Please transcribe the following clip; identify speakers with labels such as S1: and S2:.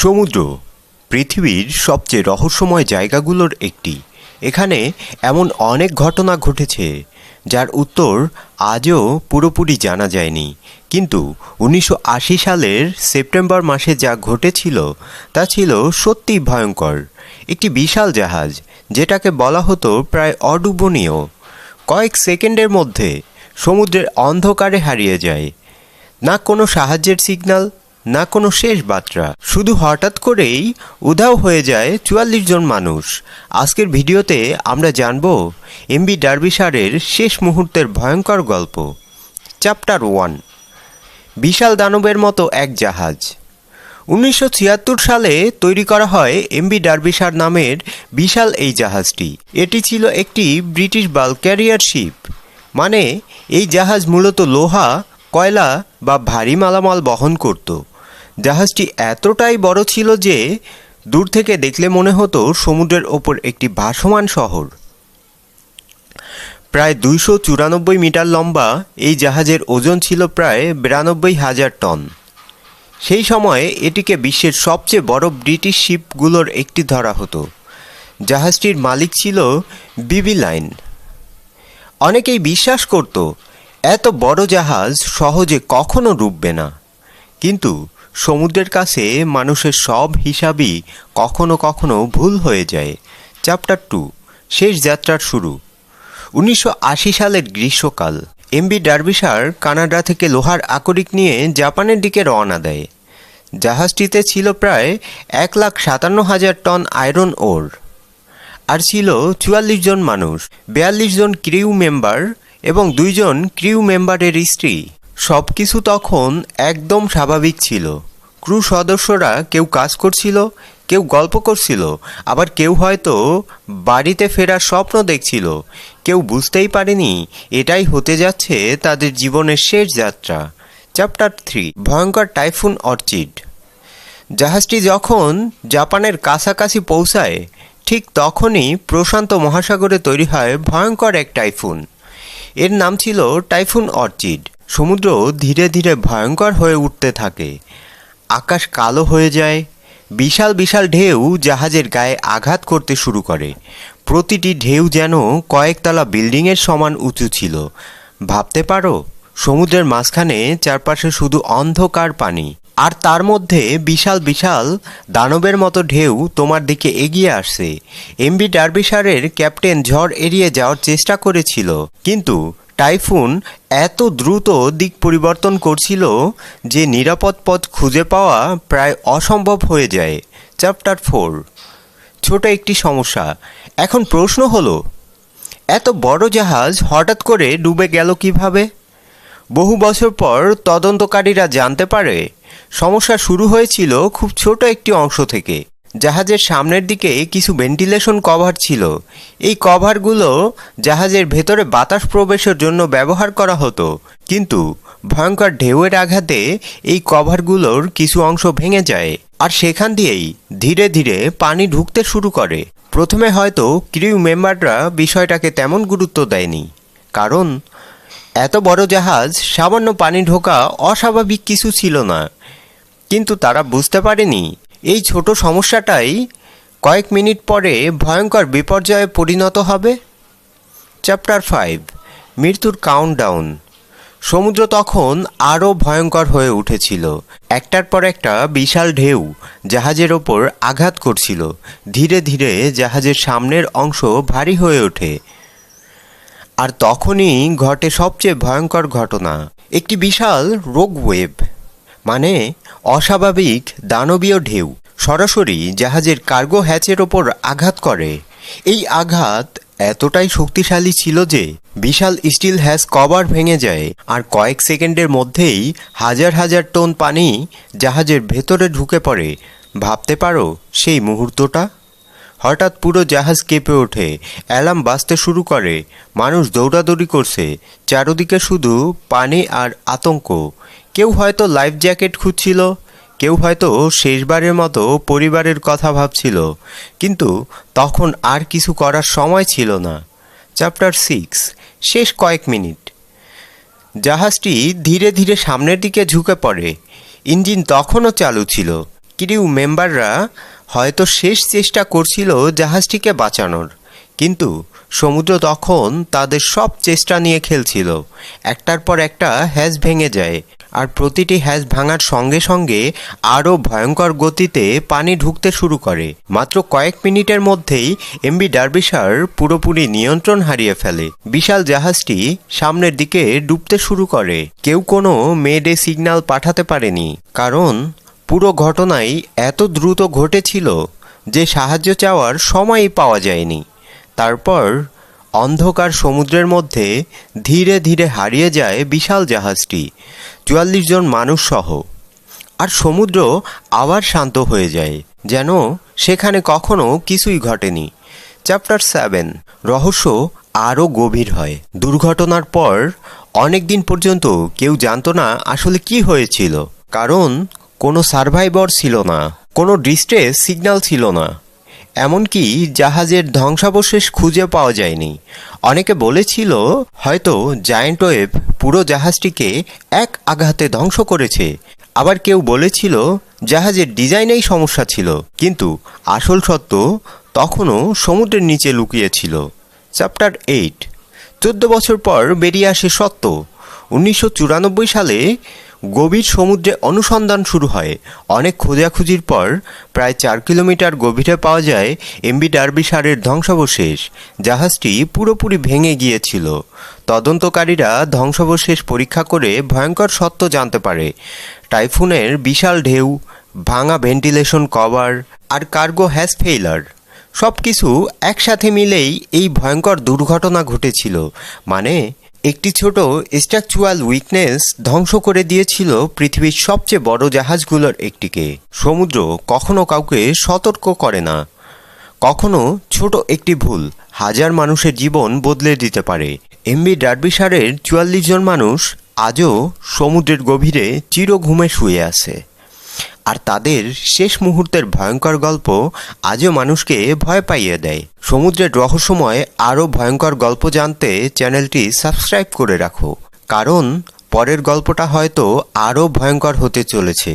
S1: সমুদ্র পৃথিবীর সবচেয়ে রহস্যময় জায়গাগুলোর একটি। এখানে এমন অনেক ঘটনা ঘটেছে যার উত্তর আজও পুরোপুরি জানা যায়নি। কিন্তু 1980 সালের সেপ্টেম্বর মাসে যা ঘটেছিল তা ছিল সত্যিই ভয়ঙ্কর। একটি বিশাল জাহাজ, যেটাকে বলা হতো প্রায় অডুবনীয়, কয়েক সেকেন্ডের মধ্যে সমুদ্রের অন্ধকারে হারিয়ে যায়। না কোনো সাহায্যের সিগন্যাল, না কোনো শেষ বার্তা, শুধু হঠাৎ করেই উধাও হয়ে যায় 44 জন মানুষ। আজকের ভিডিওতে আমরা জানব এমভি ডার্বিশায়ারের শেষ মুহূর্তের ভয়ঙ্কর গল্প। চ্যাপ্টার 1, বিশাল দানবের মতো এক জাহাজ। 1976 সালে তৈরি করা হয় এমভি ডার্বিশায়ার নামের বিশাল এই জাহাজটি। এটি ছিল একটি ব্রিটিশ বাল্ক ক্যারিয়ার শিপ, মানে এই জাহাজ মূলত লোহা, কয়লা বা ভারী মালামাল বহন করত। জাহাজটি এতটাই বড় ছিল যে দূর থেকে দেখলে মনে হতো সমুদ্রের ওপর একটি ভাসমান শহর। প্রায় 294 মিটার লম্বা এই জাহাজের ওজন ছিল প্রায় 92,000 টন। সেই সময়ে এটিকে বিশ্বের সবচেয়ে বড় ব্রিটিশ শিপগুলোর একটি ধরা হতো। জাহাজটির মালিক ছিল বিবি লাইন। অনেকেই বিশ্বাস করত এত বড় জাহাজ সহজে কখনো ডুববে না, কিন্তু সমুদ্রের কাছে মানুষের সব হিসাবই কখনো কখনো ভুল হয়ে যায়। চ্যাপ্টার 2, শেষ যাত্রার শুরু। 1980 সালের গ্রীষ্মকাল। এমভি ডার্বিশায়ার কানাডা থেকে লোহার আকরিক নিয়ে জাপানের দিকে রওনা দেয়। জাহাজটিতে ছিল প্রায় 1,57,000 টন আয়রন ওর, আর ছিল 44 জন মানুষ, 42 জন ক্রিউ মেম্বার এবং 2 জন ক্রিউ মেম্বারের স্ত্রী। সব কিছু তখন একদম স্বাভাবিক ছিল। ক্রু সদস্যরা কেউ কাজ করছিল, কেউ গল্প করছিল, আবার কেউ হয়তো বাড়িতে ফেরার স্বপ্ন দেখছিল। কেউ বুঝতেই পারেনি এটাই হতে যাচ্ছে তাদের জীবনের শেষ যাত্রা। চ্যাপ্টার 3, ভয়ঙ্কর টাইফুন অর্চিড। জাহাজটি যখন জাপানের কাছাকাছি পৌঁছায়, ঠিক তখনই প্রশান্ত মহাসাগরে তৈরি হয় ভয়ঙ্কর এক টাইফুন। এর নাম ছিল টাইফুন অর্চিড। সমুদ্র ধীরে ধীরে ভয়ঙ্কর হয়ে উঠতে থাকে। আকাশ কালো হয়ে যায়। বিশাল বিশাল ঢেউ জাহাজের গায়ে আঘাত করতে শুরু করে। প্রতিটি ঢেউ যেন কয়েকতলা বিল্ডিংয়ের সমান উঁচু ছিল। ভাবতে পারো, সমুদ্রের মাঝখানে চারপাশে শুধু অন্ধকার পানি, আর তার মধ্যে বিশাল বিশাল দানবের মতো ঢেউ তোমার দিকে এগিয়ে আসছে। এমভি ডার্বিশায়ারের ক্যাপ্টেন ঝড় এড়িয়ে যাওয়ার চেষ্টা করেছিল, কিন্তু টাইফুন এত দ্রুত দিক পরিবর্তন করছিল যে নিরাপদ পথ খুঁজে পাওয়া প্রায় অসম্ভব হয়ে যায়। চ্যাপ্টার 4, ছোট একটি সমস্যা। এখন প্রশ্ন হলো, এত বড় জাহাজ হঠাৎ করে ডুবে গেল কিভাবে? বহু বছর পর তদন্তকারীরা জানতে পারে সমস্যা শুরু হয়েছিল খুব ছোট একটি অংশ থেকে। জাহাজের সামনের দিকে কিছু ভেন্টিলেশন কভার ছিল। এই কভারগুলো জাহাজের ভেতরে বাতাস প্রবেশের জন্য ব্যবহার করা হতো, কিন্তু ভয়ঙ্কর ঢেউয়ের আঘাতে এই কভারগুলোর কিছু অংশ ভেঙে যায়, আর সেখান দিয়েই ধীরে ধীরে পানি ঢুকতে শুরু করে। প্রথমে হয়তো ক্রিউ মেম্বাররা বিষয়টাকে তেমন গুরুত্ব দেয়নি, কারণ এত বড় জাহাজ সামান্য পানি ঢোকা অস্বাভাবিক কিছু ছিল না। কিন্তু তারা বুঝতে পারেনি এই ছোট সমস্যাটাই কয়েক মিনিট পরে ভয়ঙ্কর বিপর্যয়ে পরিণত হবে। চ্যাপ্টার 5, মৃত্যুর কাউন্টডাউন। সমুদ্র তখন আরও ভয়ঙ্কর হয়ে উঠেছিল। একটার পর একটা বিশাল ঢেউ জাহাজের ওপর আঘাত করছিল। ধীরে ধীরে জাহাজের সামনের অংশ ভারী হয়ে ওঠে। আর তখনই ঘটে সবচেয়ে ভয়ঙ্কর ঘটনা। একটি বিশাল রোগ ওয়েভ, মানে অস্বাভাবিক দানবীয় ঢেউ, সরাসরি জাহাজের কার্গো হ্যাচের ওপর আঘাত করে। এই আঘাত এতটাই শক্তিশালী ছিল যে বিশাল স্টিল হ্যাচ কভার ভেঙে যায়, আর কয়েক সেকেন্ডের মধ্যেই হাজার হাজার টন পানি জাহাজের ভেতরে ঢুকে পড়ে। ভাবতে পারো সেই মুহূর্তটা। হঠাৎ পুরো জাহাজ কেঁপে ওঠে, অ্যালার্ম বাজতে শুরু করে, মানুষ দৌড়াদৌড়ি করছে, চারদিকে শুধু পানি আর আতঙ্ক। কেউ হয়তো লাইফ জ্যাকেট খুঁজছিল, কেউ হয়তো শেষবারের মতো পরিবারের কথা ভাবছিল, কিন্তু তখন আর কিছু করার সময় ছিল না। চ্যাপ্টার 6, শেষ কয়েক মিনিট। জাহাজটি ধীরে ধীরে সামনের দিকে ঝুঁকে পড়ে। ইঞ্জিন তখনও চালু ছিল, ক্রিউ মেম্বাররা হয়তো শেষ চেষ্টা করছিল জাহাজটিকে বাঁচানোর, কিন্তু সমুদ্র তখন তাদের সব চেষ্টা নিয়ে খেলছিল। একটার পর একটা হ্যাজ ভেঙে যায়, আর প্রতিটি হ্যাজ ভাঙার সঙ্গে সঙ্গে আরও ভয়ঙ্কর গতিতে পানি ঢুকতে শুরু করে। মাত্র কয়েক মিনিটের মধ্যেই এমভি ডার্বিশায়ার পুরোপুরি নিয়ন্ত্রণ হারিয়ে ফেলে। বিশাল জাহাজটি সামনের দিকে ডুবতে শুরু করে। কেউ কোনো মেডে সিগন্যাল পাঠাতে পারেনি, কারণ পুরো ঘটনাই এত দ্রুত ঘটেছিল যে সাহায্য চাওয়ার সময়ই পাওয়া যায়নি। তারপর অন্ধকার সমুদ্রের মধ্যে ধীরে ধীরে হারিয়ে যায় বিশাল জাহাজটি, ৪৪ জন মানুষ সহ। আর সমুদ্র আবার শান্ত হয়ে যায়, যেন সেখানে কখনো কিছুই ঘটেনি। চ্যাপ্টার 7, রহস্য আরও গভীর হয়। দুর্ঘটনার পর অনেক দিন পর্যন্ত কেউ জানতো না আসলে কি হয়েছিল, কারণ কোনো সার্ভাইভর ছিল না, কোনো ডিস্ট্রেস সিগন্যাল ছিল না, এমনকি জাহাজের ধ্বংসাবশেষ খুঁজে পাওয়া যায়নি। অনেকে বলেছিল হয়তো জায়ান্ট ওয়েভ পুরো জাহাজটিকে এক আঘাতে ধ্বংস করেছে। আবার কেউ বলেছিল জাহাজের ডিজাইনেই সমস্যা ছিল, কিন্তু আসল সত্য তখনও সমুদ্রের নিচে লুকিয়েছিল। চ্যাপ্টার 8, 14 বছর পর বেরিয়ে আসে সত্য। 1994 সালে গভীর সমুদ্রে অনুসন্ধান শুরু হয়। অনেক খোঁজাখুঁজির পর প্রায় 4 কিলোমিটার গভীরে পাওয়া যায় এমভি ডার্বিশায়ারের ধ্বংসাবশেষ। জাহাজটি পুরোপুরি ভেঙে গিয়েছিল। তদন্তকারীরা ধ্বংসাবশেষ পরীক্ষা করে ভয়ঙ্কর সত্য জানতে পারে। টাইফুনের বিশাল ঢেউ, ভাঙা ভেন্টিলেশন কভার আর কার্গো হ্যাজ ফেইলার, সব কিছু একসাথে মিলেই এই ভয়ঙ্কর দুর্ঘটনা ঘটেছিল। মানে একটি ছোট স্ট্রাকচুরাল উইকনেস ধ্বংস করে দিয়েছিল পৃথিবীর সবচেয়ে বড় জাহাজগুলোর একটিকে। সমুদ্র কখনো কাউকে সতর্ক করে না, কখনো ছোট একটি ভুল হাজার মানুষের জীবন বদলে দিতে পারে। এমভি ডার্বিশায়ারের ৪৪ জন মানুষ আজও সমুদ্রের গভীরে চিরঘুমে শুয়ে আছে, আর তাদের শেষ মুহূর্তের ভয়ঙ্কর গল্প আজও মানুষকে ভয় পাইয়ে দেয়। সমুদ্রের রহস্যময় আরও ভয়ঙ্কর গল্প জানতে চ্যানেলটি সাবস্ক্রাইব করে রাখো, কারণ পরের গল্পটা হয়তো আরও ভয়ঙ্কর হতে চলেছে।